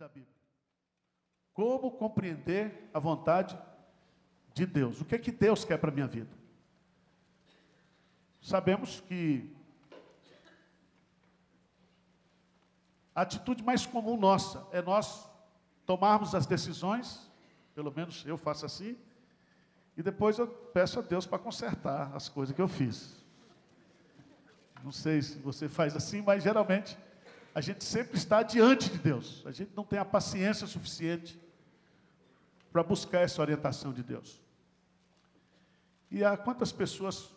da Bíblia. Como compreender a vontade de Deus? O que é que Deus quer para a minha vida? Sabemos que a atitude mais comum nossa é nós tomarmos as decisões, pelo menos eu faço assim, e depois eu peço a Deus para consertar as coisas que eu fiz. Não sei se você faz assim, mas geralmente a gente sempre está diante de Deus. A gente não tem a paciência suficiente para buscar essa orientação de Deus. E há quantas pessoas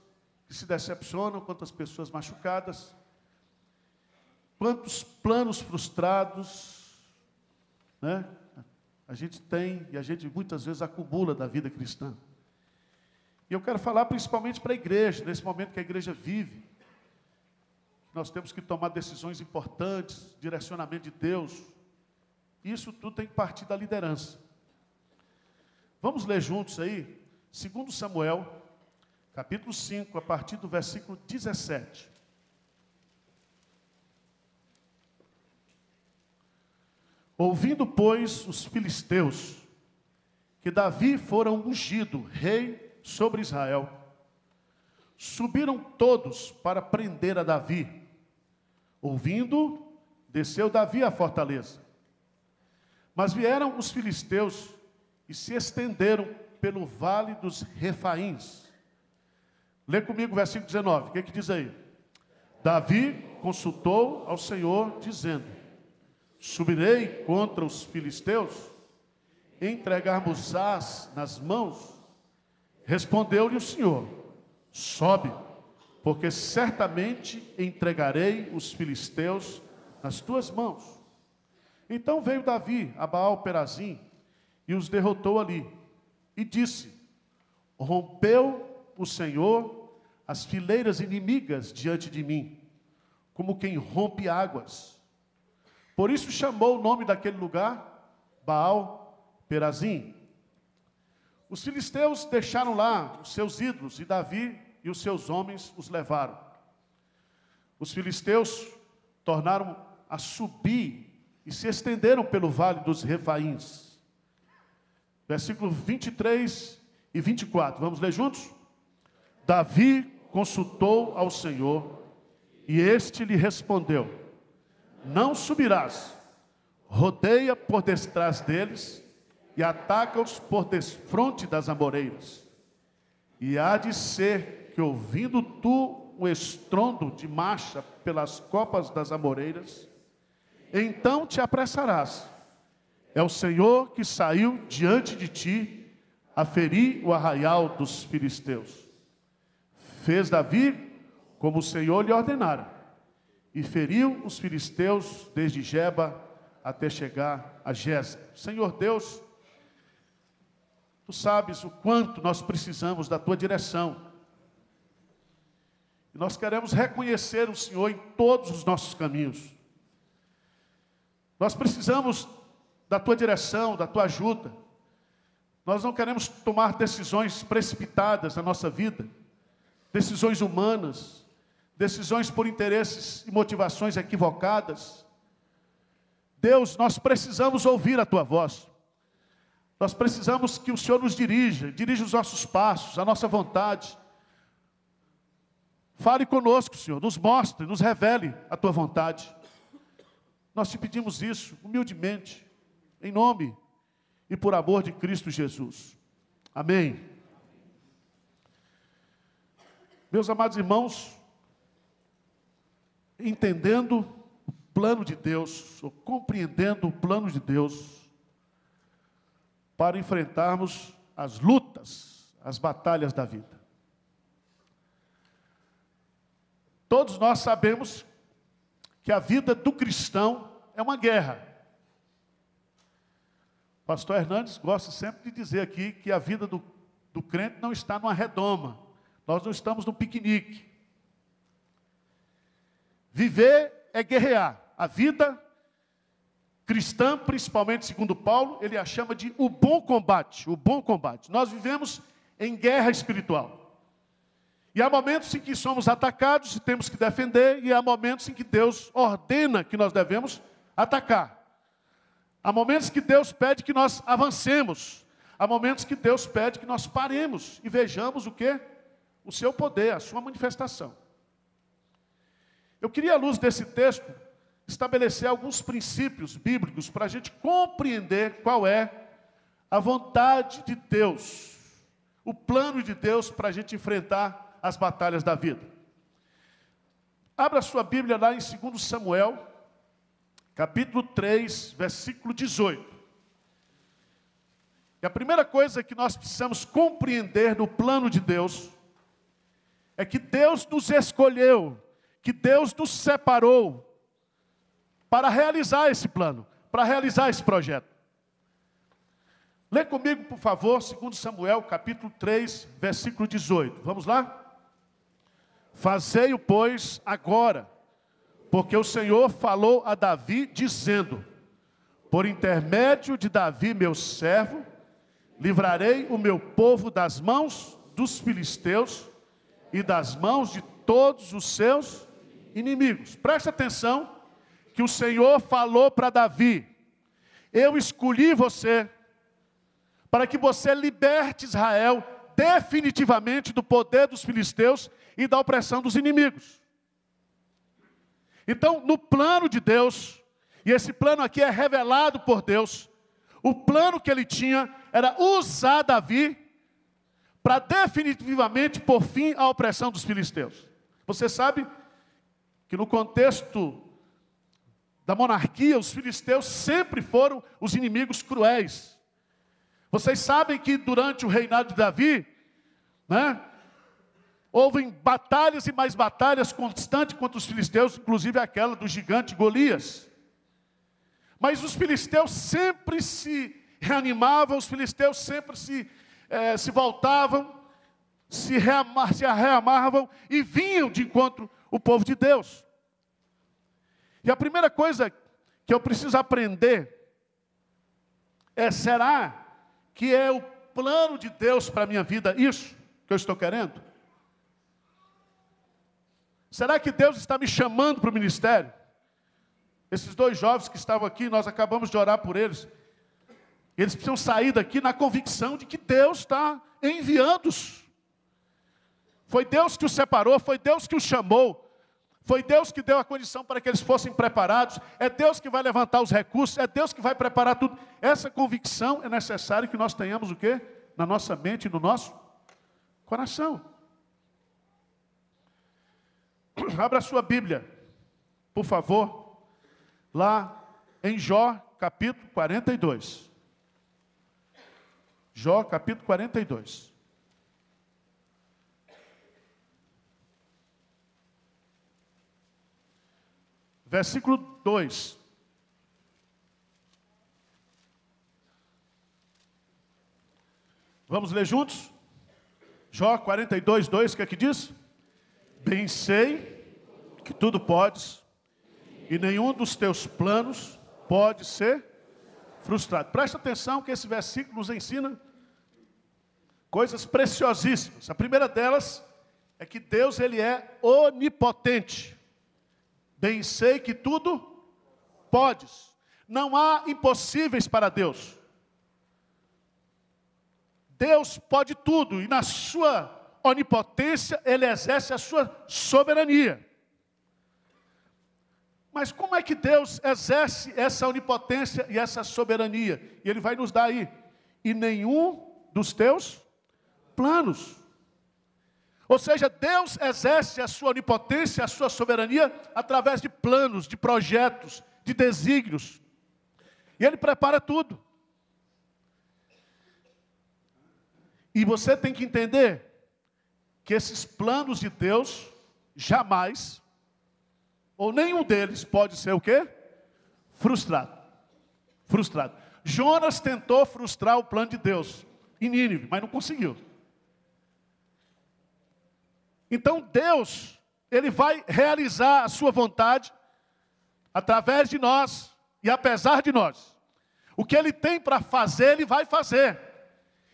que se decepcionam, quantas pessoas machucadas, quantos planos frustrados, né? A gente tem, e a gente muitas vezes acumula da vida cristã. E eu quero falar principalmente para a igreja, nesse momento que a igreja vive. Nós temos que tomar decisões importantes, direcionamento de Deus. Isso tudo tem que partir da liderança. Vamos ler juntos aí, 2 Samuel, capítulo 5, a partir do versículo 17. Ouvindo, pois, os filisteus, que Davi fora ungido rei sobre Israel, subiram todos para prender a Davi. Ouvindo, desceu Davi à fortaleza. Mas vieram os filisteus e se estenderam pelo vale dos Refaíns. Lê comigo o versículo 19, o que diz aí? Davi consultou ao Senhor, dizendo: subirei contra os filisteus, entregar-vos-ás nas mãos? Respondeu-lhe o Senhor: sobe, porque certamente entregarei os filisteus nas tuas mãos. Então veio Davi a Baal-Perazim e os derrotou ali. E disse: rompeu o Senhor as fileiras inimigas diante de mim, como quem rompe águas. Por isso chamou o nome daquele lugar Baal-Perazim. Os filisteus deixaram lá os seus ídolos, e Davi e os seus homens os levaram. Os filisteus tornaram a subir e se estenderam pelo vale dos Refaíns. Versículos 23 e 24. Vamos ler juntos? Davi consultou ao Senhor, e este lhe respondeu: não subirás, rodeia por detrás deles, e ataca-os por desfronte das amoreiras. E há de ser que, ouvindo tu o estrondo de marcha pelas copas das amoreiras, então te apressarás. É o Senhor que saiu diante de ti a ferir o arraial dos filisteus. Fez Davi como o Senhor lhe ordenara, e feriu os filisteus desde Geba até chegar a Gézer. Senhor Deus, tu sabes o quanto nós precisamos da tua direção. E nós queremos reconhecer o Senhor em todos os nossos caminhos. Nós precisamos da tua direção, da tua ajuda. Nós não queremos tomar decisões precipitadas na nossa vida, decisões humanas, decisões por interesses e motivações equivocadas. Deus, nós precisamos ouvir a tua voz. Nós precisamos que o Senhor nos dirija os nossos passos, a nossa vontade. Fale conosco, Senhor, nos mostre, nos revele a tua vontade. Nós te pedimos isso humildemente, em nome e por amor de Cristo Jesus. Amém. Meus amados irmãos, entendendo o plano de Deus, ou compreendendo o plano de Deus, para enfrentarmos as lutas, as batalhas da vida. Todos nós sabemos que a vida do cristão é uma guerra. O pastor Hernandes gosta sempre de dizer aqui que a vida do crente não está numa redoma. Nós não estamos num piquenique. Viver é guerrear. A vida cristã, principalmente segundo Paulo, ele a chama de o bom combate. O bom combate. Nós vivemos em guerra espiritual. E há momentos em que somos atacados e temos que defender, e há momentos em que Deus ordena que nós devemos atacar. Há momentos que Deus pede que nós avancemos. Há momentos que Deus pede que nós paremos e vejamos o quê? O seu poder, a sua manifestação. Eu queria, à luz desse texto, estabelecer alguns princípios bíblicos para a gente compreender qual é a vontade de Deus, o plano de Deus para a gente enfrentar as batalhas da vida. Abra sua Bíblia lá em 2 Samuel, capítulo 3, versículo 18. E a primeira coisa que nós precisamos compreender no plano de Deus é que Deus nos escolheu, que Deus nos separou para realizar esse plano, para realizar esse projeto. Lê comigo, por favor, 2 Samuel, capítulo 3, versículo 18. Vamos lá? Fazei-o, pois, agora, porque o Senhor falou a Davi, dizendo: por intermédio de Davi, meu servo, livrarei o meu povo das mãos dos filisteus e das mãos de todos os seus inimigos. Preste atenção que o Senhor falou para Davi: eu escolhi você para que você liberte Israel definitivamente do poder dos filisteus e da opressão dos inimigos. Então, no plano de Deus, e esse plano aqui é revelado por Deus, o plano que ele tinha era usar Davi para definitivamente pôr fim à opressão dos filisteus. Você sabe que no contexto da monarquia, os filisteus sempre foram os inimigos cruéis. Vocês sabem que durante o reinado de Davi, houve batalhas e mais batalhas constantes contra os filisteus, inclusive aquela do gigante Golias. Mas os filisteus sempre se reanimavam, os filisteus sempre se voltavam, se reamavam e vinham de encontro o povo de Deus. E a primeira coisa que eu preciso aprender será que é o plano de Deus para a minha vida isso que eu estou querendo? Será que Deus está me chamando para o ministério? Esses dois jovens que estavam aqui, nós acabamos de orar por eles. Eles precisam sair daqui na convicção de que Deus está enviando-os. Foi Deus que os separou, foi Deus que os chamou. Foi Deus que deu a condição para que eles fossem preparados. É Deus que vai levantar os recursos. É Deus que vai preparar tudo. Essa convicção é necessário que nós tenhamos o quê? Na nossa mente e no nosso coração. Abra a sua Bíblia, por favor, lá em Jó, capítulo 42. Jó, capítulo 42. Versículo 2. Vamos ler juntos? Jó 42, 2, o que é que diz? Bem sei que tudo podes, e nenhum dos teus planos pode ser frustrado. Presta atenção que esse versículo nos ensina coisas preciosíssimas. A primeira delas é que Deus, ele é onipotente. Bem sei que tudo podes. Não há impossíveis para Deus. Deus pode tudo e na sua onipotência ele exerce a sua soberania. Mas como é que Deus exerce essa onipotência e essa soberania? E ele vai nos dar aí. E nenhum dos teus planos. Ou seja, Deus exerce a sua onipotência, a sua soberania, através de planos, de projetos, de desígnios. E Ele prepara tudo. E você tem que entender que esses planos de Deus, jamais, ou nenhum deles pode ser o quê? Frustrado. Frustrado. Jonas tentou frustrar o plano de Deus em Nínive, mas não conseguiu. Então Deus, Ele vai realizar a sua vontade através de nós e apesar de nós. O que Ele tem para fazer, Ele vai fazer.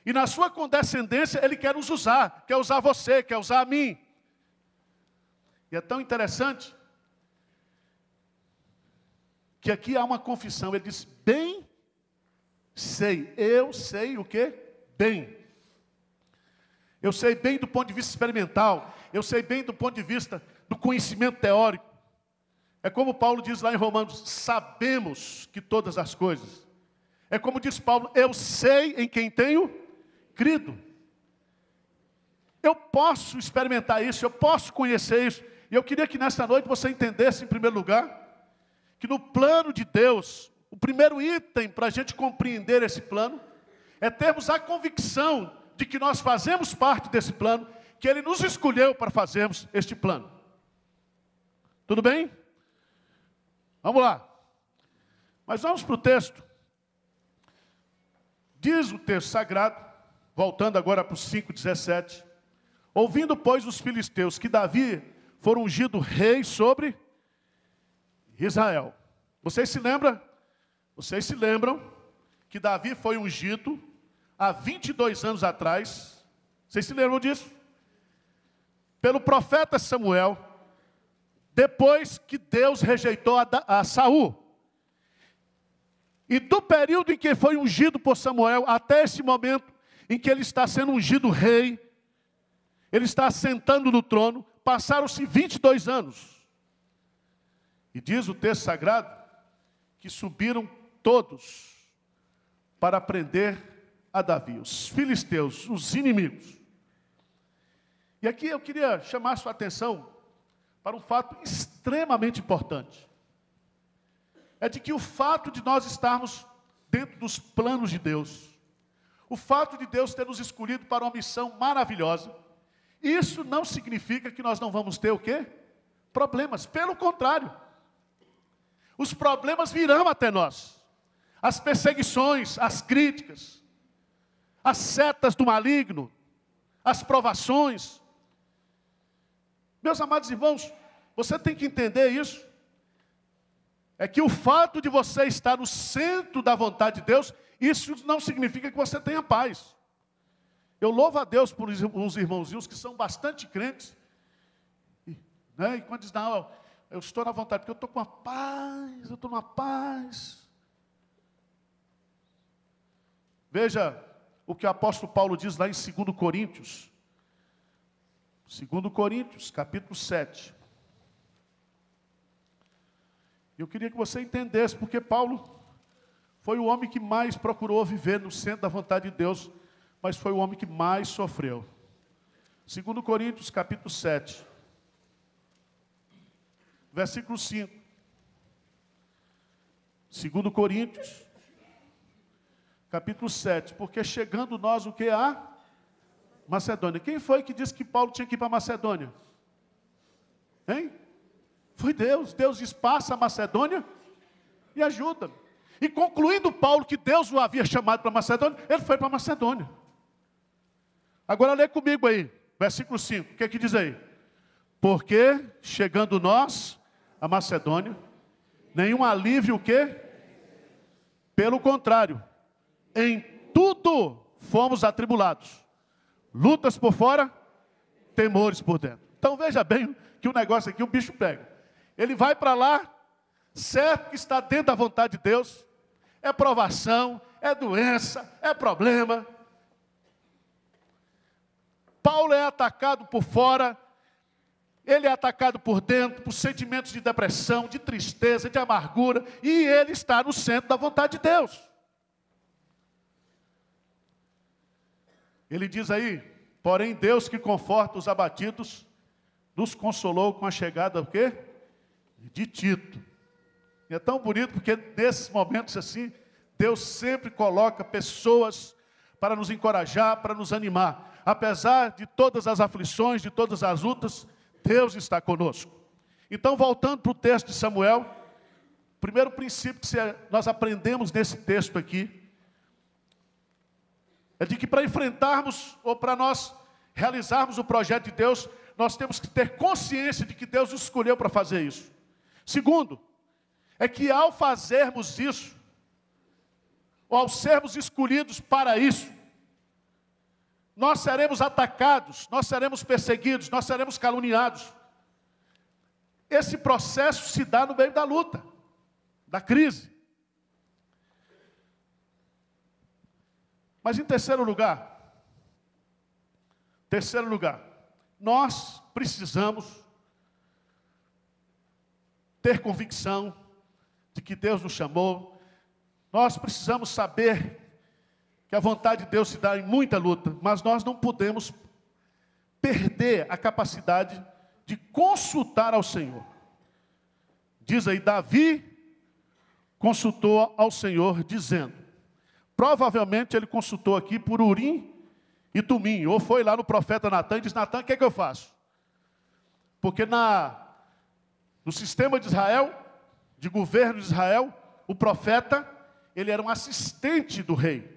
E na sua condescendência, Ele quer nos usar, quer usar você, quer usar a mim. E é tão interessante que aqui há uma confissão. Ele diz, bem Eu sei o quê? Bem. Eu sei bem do ponto de vista experimental. Eu sei bem do ponto de vista do conhecimento teórico. É como Paulo diz lá em Romanos, sabemos que todas as coisas. É como diz Paulo, eu sei em quem tenho crido. Eu posso experimentar isso, eu posso conhecer isso. E eu queria que nesta noite você entendesse, em primeiro lugar, que no plano de Deus, o primeiro item para a gente compreender esse plano, é termos a convicção de que nós fazemos parte desse plano, que Ele nos escolheu para fazermos este plano. Tudo bem? Vamos lá. Mas vamos para o texto. Diz o texto sagrado, voltando agora para o 5,17. Ouvindo, pois, os filisteus que Davi foi ungido rei sobre Israel. Vocês se lembram? Vocês se lembram que Davi foi ungido há 22 anos atrás? Vocês se lembram disso? Pelo profeta Samuel, depois que Deus rejeitou a Saul. E do período em que foi ungido por Samuel, até esse momento em que ele está sendo ungido rei, ele está assentando no trono, passaram-se 22 anos. E diz o texto sagrado que subiram todos para prender a Davi, os filisteus, os inimigos. E aqui eu queria chamar a sua atenção para um fato extremamente importante. É de que o fato de nós estarmos dentro dos planos de Deus, o fato de Deus ter nos escolhido para uma missão maravilhosa, isso não significa que nós não vamos ter o quê? Problemas. Pelo contrário, os problemas virão até nós. As perseguições, as críticas, as setas do maligno, as provações. Meus amados irmãos, você tem que entender isso. É que o fato de você estar no centro da vontade de Deus, isso não significa que você tenha paz. Eu louvo a Deus por uns irmãozinhos que são bastante crentes. Né? E quando dizem, não, eu estou na vontade, porque eu estou com uma paz, eu estou numa paz. Veja o que o apóstolo Paulo diz lá em 2 Coríntios. 2 Coríntios, capítulo 7. Eu queria que você entendesse, porque Paulo foi o homem que mais procurou viver no centro da vontade de Deus, mas foi o homem que mais sofreu. 2 Coríntios, capítulo 7, versículo 5. 2 Coríntios, capítulo 7. Porque chegando nós, o que há? Macedônia. Quem foi que disse que Paulo tinha que ir para Macedônia? Hein? Foi Deus. Deus diz, passa a Macedônia e ajuda. E concluindo Paulo que Deus o havia chamado para Macedônia, ele foi para Macedônia. Agora lê comigo aí, versículo 5. O que é que diz aí? Porque chegando nós a Macedônia, nenhum alívio o quê? Pelo contrário, em tudo fomos atribulados. Lutas por fora, temores por dentro. Então veja bem que o negócio aqui, o bicho pega. Ele vai para lá, certo que está dentro da vontade de Deus. É provação, é doença, é problema. Paulo é atacado por fora, ele é atacado por dentro, por sentimentos de depressão, de tristeza, de amargura, e ele está no centro da vontade de Deus. Ele diz aí, porém Deus que conforta os abatidos, nos consolou com a chegada o quê? De Tito. E é tão bonito porque nesses momentos assim, Deus sempre coloca pessoas para nos encorajar, para nos animar. Apesar de todas as aflições, de todas as lutas, Deus está conosco. Então, voltando para o texto de Samuel, o primeiro princípio que nós aprendemos nesse texto aqui, é de que para enfrentarmos, ou para nós realizarmos o projeto de Deus, nós temos que ter consciência de que Deus nos escolheu para fazer isso. Segundo, é que ao fazermos isso, ou ao sermos escolhidos para isso, nós seremos atacados, nós seremos perseguidos, nós seremos caluniados. Esse processo se dá no meio da luta, da crise. Mas em terceiro lugar, nós precisamos ter convicção de que Deus nos chamou. Nós precisamos saber que a vontade de Deus se dá em muita luta, mas nós não podemos perder a capacidade de consultar ao Senhor. Diz aí, Davi consultou ao Senhor dizendo, provavelmente ele consultou aqui por Urim e Tumim, ou foi lá no profeta Natã e disse, Natã, o que é que eu faço? Porque no sistema de Israel, de governo de Israel, o profeta, ele era um assistente do rei.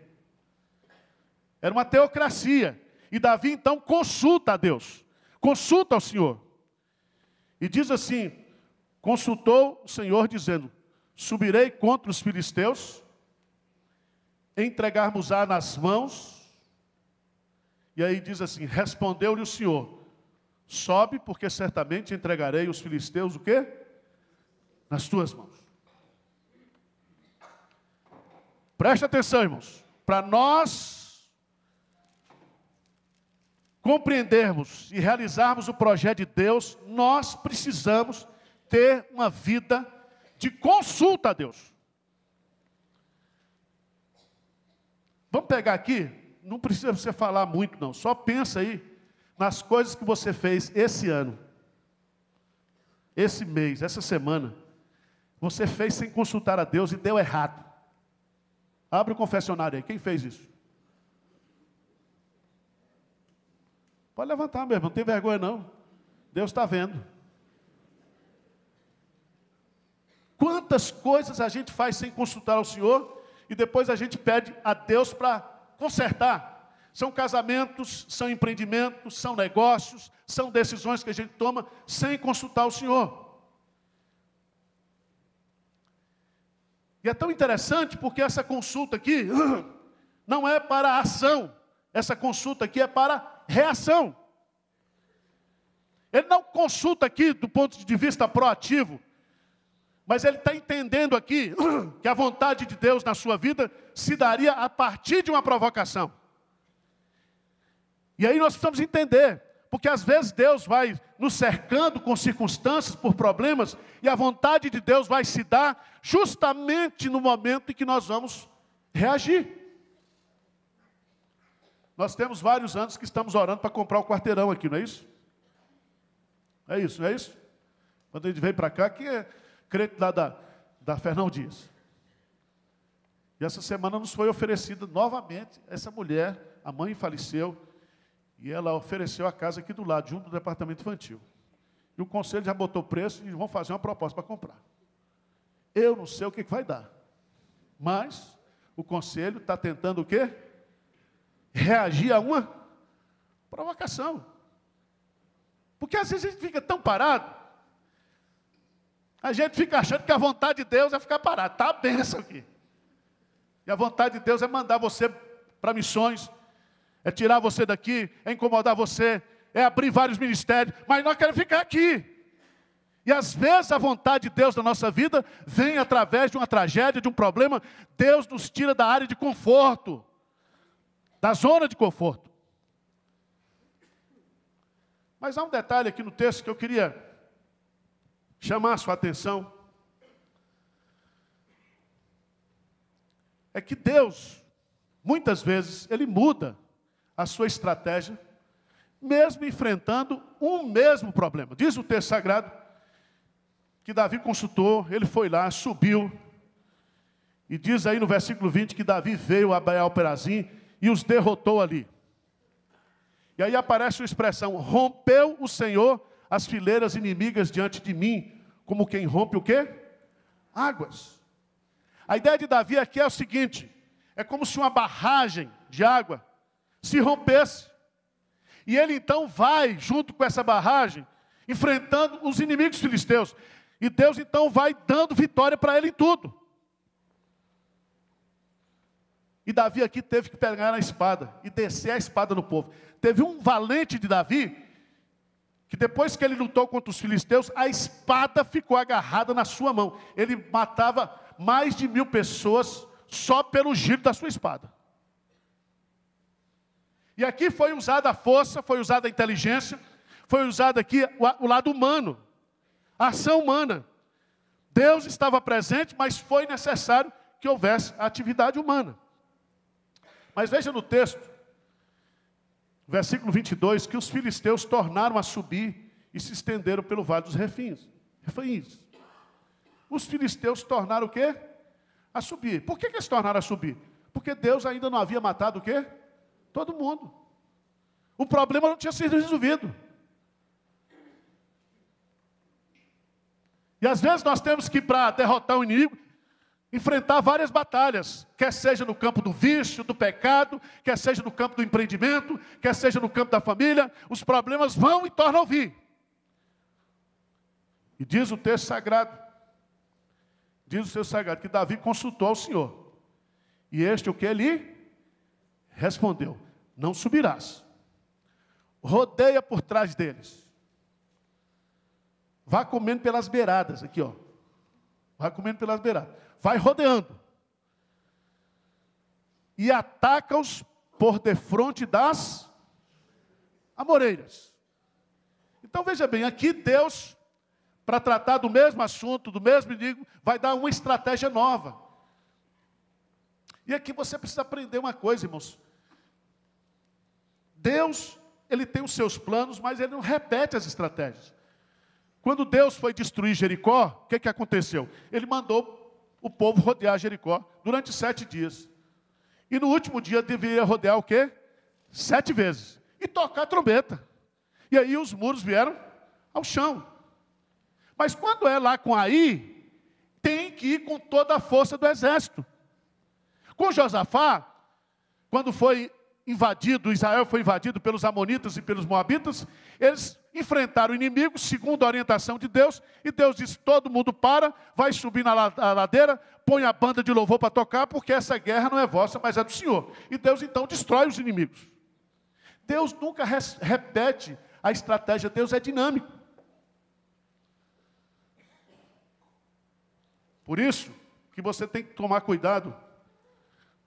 Era uma teocracia. E Davi então consulta a Deus, consulta ao Senhor. E diz assim, consultou o Senhor dizendo, subirei contra os filisteus, entregarmos-á nas mãos. E aí diz assim, respondeu-lhe o Senhor, sobe, porque certamente entregarei os filisteus, o quê? Nas tuas mãos. Preste atenção, irmãos. Para nós compreendermos e realizarmos o projeto de Deus, nós precisamos ter uma vida de consulta a Deus. Vamos pegar aqui, não precisa você falar muito não, só pensa aí nas coisas que você fez esse ano, esse mês, essa semana. Você fez sem consultar a Deus e deu errado. Abre o confessionário aí, quem fez isso? Pode levantar mesmo, não tem vergonha não. Deus está vendo. Quantas coisas a gente faz sem consultar ao Senhor e depois a gente pede a Deus para consertar. São casamentos, são empreendimentos, são negócios, são decisões que a gente toma sem consultar o Senhor. E é tão interessante porque essa consulta aqui não é para a ação. Essa consulta aqui é para reação. Ele não consulta aqui do ponto de vista proativo, mas ele está entendendo aqui que a vontade de Deus na sua vida se daria a partir de uma provocação. E aí nós precisamos entender, porque às vezes Deus vai nos cercando com circunstâncias, por problemas, e a vontade de Deus vai se dar justamente no momento em que nós vamos reagir. Nós temos vários anos que estamos orando para comprar o quarteirão aqui, não é isso? É isso, não é isso? Quando a gente veio para cá, que é crente lá da Fernão Dias. E essa semana nos foi oferecida novamente essa mulher, a mãe faleceu, e ela ofereceu a casa aqui do lado, junto do departamento infantil. E o conselho já botou preço e vão fazer uma proposta para comprar. Eu não sei o que vai dar. Mas o conselho está tentando o quê? Reagir a uma provocação. Porque às vezes a gente fica tão parado, a gente fica achando que a vontade de Deus é ficar parado. Está a bênção aqui. E a vontade de Deus é mandar você para missões, é tirar você daqui, é incomodar você, é abrir vários ministérios, mas nós queremos ficar aqui. E às vezes a vontade de Deus na nossa vida vem através de uma tragédia, de um problema. Deus nos tira da área de conforto, da zona de conforto. Mas há um detalhe aqui no texto que eu queria chamar a sua atenção. É que Deus, muitas vezes, Ele muda a sua estratégia, mesmo enfrentando um mesmo problema. Diz o texto sagrado que Davi consultou, ele foi lá, subiu, e diz aí no versículo 20 que Davi veio a Baal-Perazim e os derrotou ali. E aí aparece a expressão, rompeu o Senhor as fileiras inimigas diante de mim, como quem rompe o quê? Águas. A ideia de Davi aqui é o seguinte, é como se uma barragem de água se rompesse. E ele então vai, junto com essa barragem, enfrentando os inimigos filisteus. E Deus então vai dando vitória para ele em tudo. E Davi aqui teve que pegar na espada e descer a espada no povo. Teve um valente de Davi, que depois que ele lutou contra os filisteus, a espada ficou agarrada na sua mão. Ele matava mais de 1000 pessoas só pelo giro da sua espada. E aqui foi usada a força, foi usada a inteligência, foi usado aqui o lado humano, a ação humana. Deus estava presente, mas foi necessário que houvesse a atividade humana. Mas veja no texto, versículo 22, que os filisteus tornaram a subir e se estenderam pelo vale dos refins. Os filisteus tornaram o quê? A subir. Por que eles tornaram a subir? Porque Deus ainda não havia matado o quê? Todo mundo. O problema não tinha sido resolvido. E às vezes nós temos que, para derrotar o inimigo, enfrentar várias batalhas, quer seja no campo do vício, do pecado, quer seja no campo do empreendimento, quer seja no campo da família, os problemas vão e tornam a vir. E diz o texto sagrado, que Davi consultou ao Senhor. E este o que ele respondeu: não subirás. Rodeia por trás deles. Vá comendo pelas beiradas, aqui ó. Vai comendo pelas beiradas. Vai rodeando. E ataca-os por defronte das amoreiras. Então veja bem, aqui Deus, para tratar do mesmo assunto, do mesmo inimigo, vai dar uma estratégia nova. E aqui você precisa aprender uma coisa, irmãos. Deus, Ele tem os seus planos, mas Ele não repete as estratégias. Quando Deus foi destruir Jericó, o que aconteceu? Ele mandou o povo rodear Jericó durante 7 dias. E no último dia deveria rodear o quê? 7 vezes. E tocar a trombeta. E aí os muros vieram ao chão. Mas quando é lá com Aí, tem que ir com toda a força do exército. Com Josafá, quando foi invadido, Israel foi invadido pelos amonitas e pelos moabitas, eles enfrentaram o inimigo, segundo a orientação de Deus, e Deus disse: todo mundo para, vai subir na ladeira, põe a banda de louvor para tocar, porque essa guerra não é vossa, mas é do Senhor. E Deus então destrói os inimigos. Deus nunca repete a estratégia, Deus é dinâmico. Por isso que você tem que tomar cuidado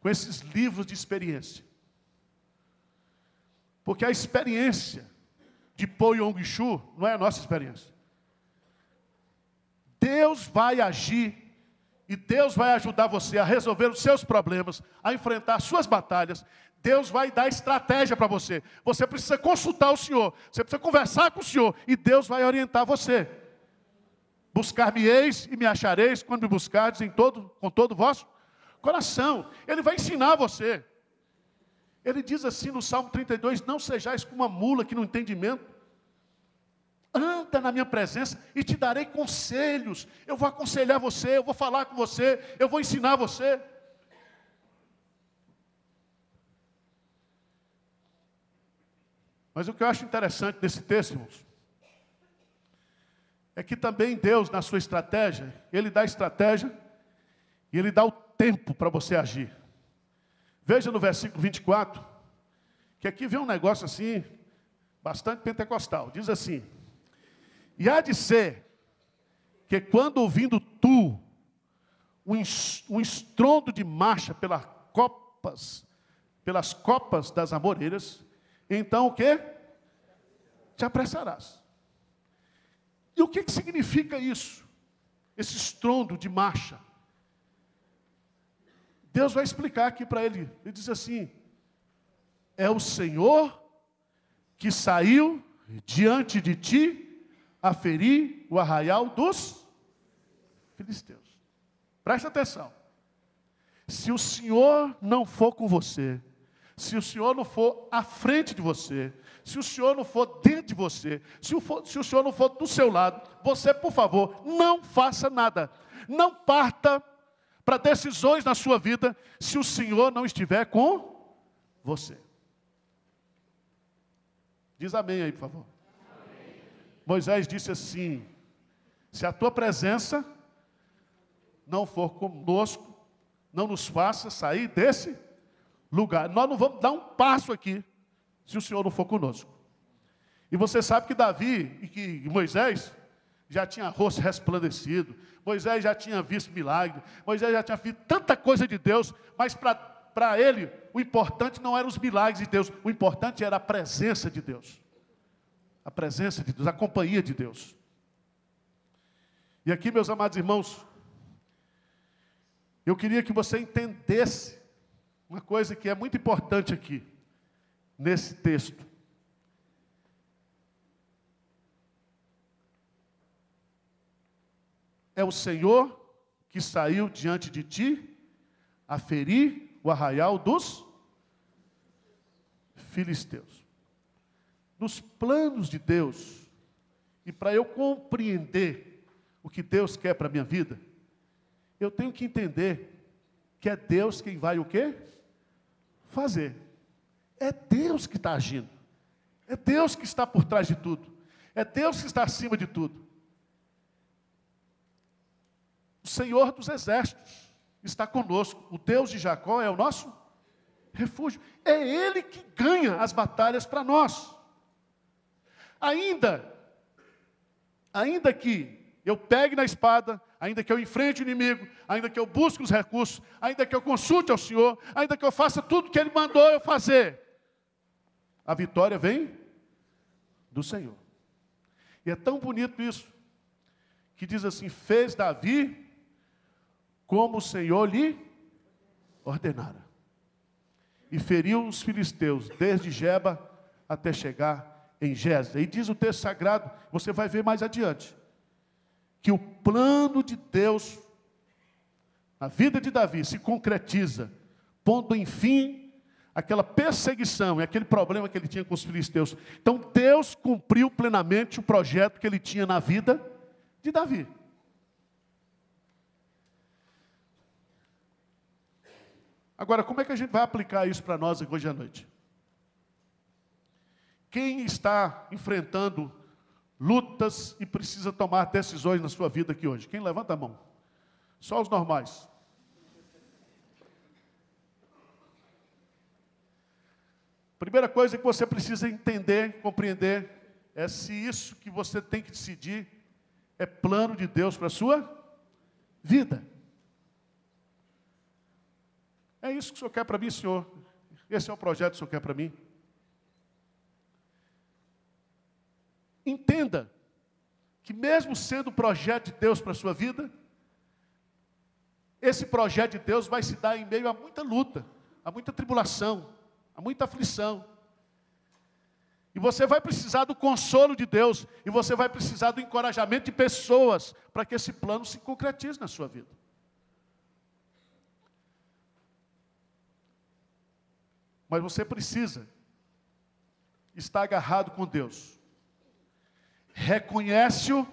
com esses livros de experiência. Porque a experiência de Po Yong-Chu não é a nossa experiência. Deus vai agir e Deus vai ajudar você a resolver os seus problemas, a enfrentar as suas batalhas. Deus vai dar estratégia para você. Você precisa consultar o Senhor, você precisa conversar com o Senhor e Deus vai orientar você. Buscar-me-eis e me achareis quando me buscardes com todo o vosso coração. Ele vai ensinar você. Ele diz assim no Salmo 32, não sejais como uma mula que não tem entendimento. Anda na minha presença e te darei conselhos. Eu vou aconselhar você, eu vou falar com você, eu vou ensinar você. Mas o que eu acho interessante desse texto, irmãos, é que também Deus, na sua estratégia, Ele dá estratégia e Ele dá o tempo para você agir. Veja no versículo 24, que aqui vem um negócio assim, bastante pentecostal. Diz assim: e há de ser que quando ouvindo tu um estrondo de marcha pelas copas das amoreiras, então o quê? Te apressarás. E o que significa isso? Esse estrondo de marcha. Deus vai explicar aqui para ele. Ele diz assim: é o Senhor que saiu diante de ti a ferir o arraial dos filisteus. Presta atenção. Se o Senhor não for com você, se o Senhor não for à frente de você, se o Senhor não for dentro de você, se o Senhor não for do seu lado, você, por favor, não faça nada. Não parta para decisões na sua vida, se o Senhor não estiver com você. Diz amém aí, por favor. Amém. Moisés disse assim: se a tua presença não for conosco, não nos faça sair desse lugar. Nós não vamos dar um passo aqui, se o Senhor não for conosco. E você sabe que Davi e que Moisés já tinha rosto resplandecido, Moisés já tinha visto milagre, Moisés já tinha visto tanta coisa de Deus, mas para para ele, o importante não eram os milagres de Deus, o importante era a presença de Deus. A presença de Deus, a companhia de Deus. E aqui, meus amados irmãos, eu queria que você entendesse uma coisa que é muito importante aqui, nesse texto. É o Senhor que saiu diante de ti a ferir o arraial dos filisteus. Nos planos de Deus, e para eu compreender o que Deus quer para a minha vida, eu tenho que entender que é Deus quem vai o quê? Fazer. É Deus que está agindo. É Deus que está por trás de tudo. É Deus que está acima de tudo. O Senhor dos exércitos está conosco. O Deus de Jacó é o nosso refúgio. É Ele que ganha as batalhas para nós. Ainda que eu pegue na espada, ainda que eu enfrente o inimigo, ainda que eu busque os recursos, ainda que eu consulte ao Senhor, ainda que eu faça tudo que Ele mandou eu fazer, a vitória vem do Senhor. E é tão bonito isso, que diz assim: fez Davi como o Senhor lhe ordenara. E feriu os filisteus, desde Geba até chegar em Gézer. E diz o texto sagrado, você vai ver mais adiante, que o plano de Deus na vida de Davi se concretiza, pondo em fim aquela perseguição e aquele problema que ele tinha com os filisteus. Então Deus cumpriu plenamente o projeto que ele tinha na vida de Davi. Agora, como é que a gente vai aplicar isso para nós hoje à noite? Quem está enfrentando lutas e precisa tomar decisões na sua vida aqui hoje? Quem levanta a mão? Só os normais. Primeira coisa que você precisa entender, compreender, é se isso que você tem que decidir é plano de Deus para a sua vida. É isso que o Senhor quer para mim, Senhor. Esse é o projeto que o Senhor quer para mim. Entenda que mesmo sendo o projeto de Deus para a sua vida, esse projeto de Deus vai se dar em meio a muita luta, a muita tribulação, a muita aflição. E você vai precisar do consolo de Deus, e você vai precisar do encorajamento de pessoas, para que esse plano se concretize na sua vida. Mas você precisa estar agarrado com Deus. Reconhece-o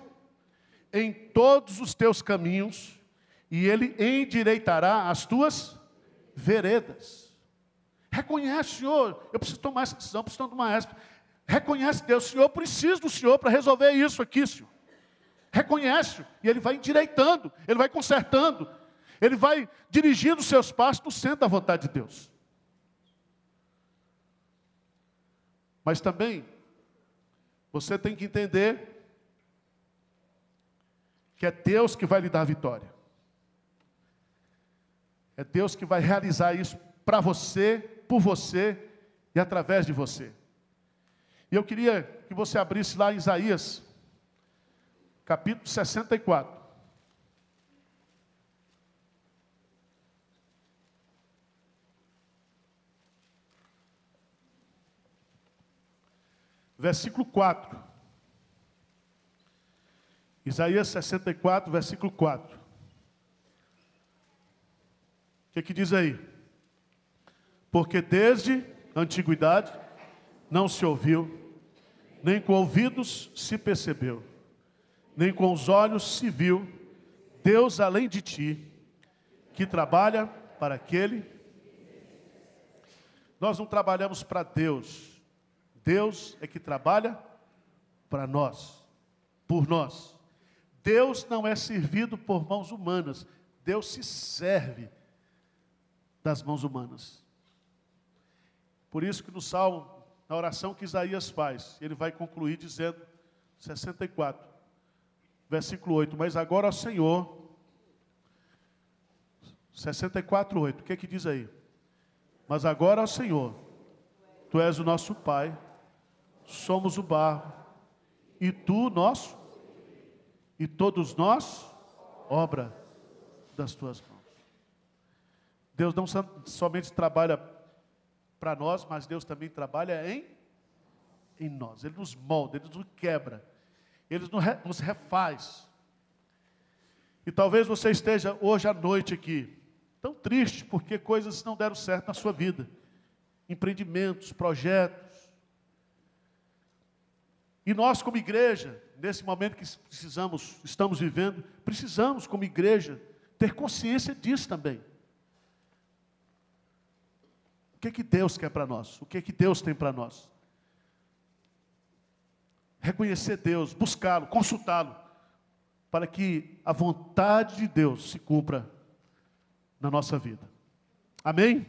em todos os teus caminhos, e Ele endireitará as tuas veredas. Reconhece, Senhor, eu preciso tomar essa decisão, preciso tomar essa. Reconhece Deus, Senhor, eu preciso do Senhor para resolver isso aqui, Senhor. Reconhece, e Ele vai endireitando, Ele vai consertando, Ele vai dirigindo os seus passos no centro da vontade de Deus. Mas também, você tem que entender que é Deus que vai lhe dar a vitória. É Deus que vai realizar isso para você, por você e através de você. E eu queria que você abrisse lá em Isaías, capítulo 64. Versículo 4. Isaías 64, versículo 4. O que diz aí? Porque desde a antiguidade não se ouviu, nem com ouvidos se percebeu, nem com os olhos se viu, Deus além de ti, que trabalha para aquele. Nós não trabalhamos para Deus. Deus é que trabalha para nós, por nós. Deus não é servido por mãos humanas. Deus se serve das mãos humanas. Por isso que no Salmo, na oração que Isaías faz, ele vai concluir dizendo, 64, versículo 8, mas agora, ó Senhor, 64, 8, o que diz aí? Mas agora, ó Senhor, Tu és o nosso Pai, somos o barro, e Tu, nosso, e todos nós, obra das Tuas mãos. Deus não somente trabalha para nós, mas Deus também trabalha em nós. Ele nos molda, Ele nos quebra, Ele nos refaz. E talvez você esteja hoje à noite aqui, tão triste porque coisas não deram certo na sua vida. Empreendimentos, projetos. E nós como igreja, nesse momento que estamos vivendo, precisamos como igreja ter consciência disso também. O que é que Deus quer para nós? O que é que Deus tem para nós? Reconhecer Deus, buscá-lo, consultá-lo, para que a vontade de Deus se cumpra na nossa vida. Amém?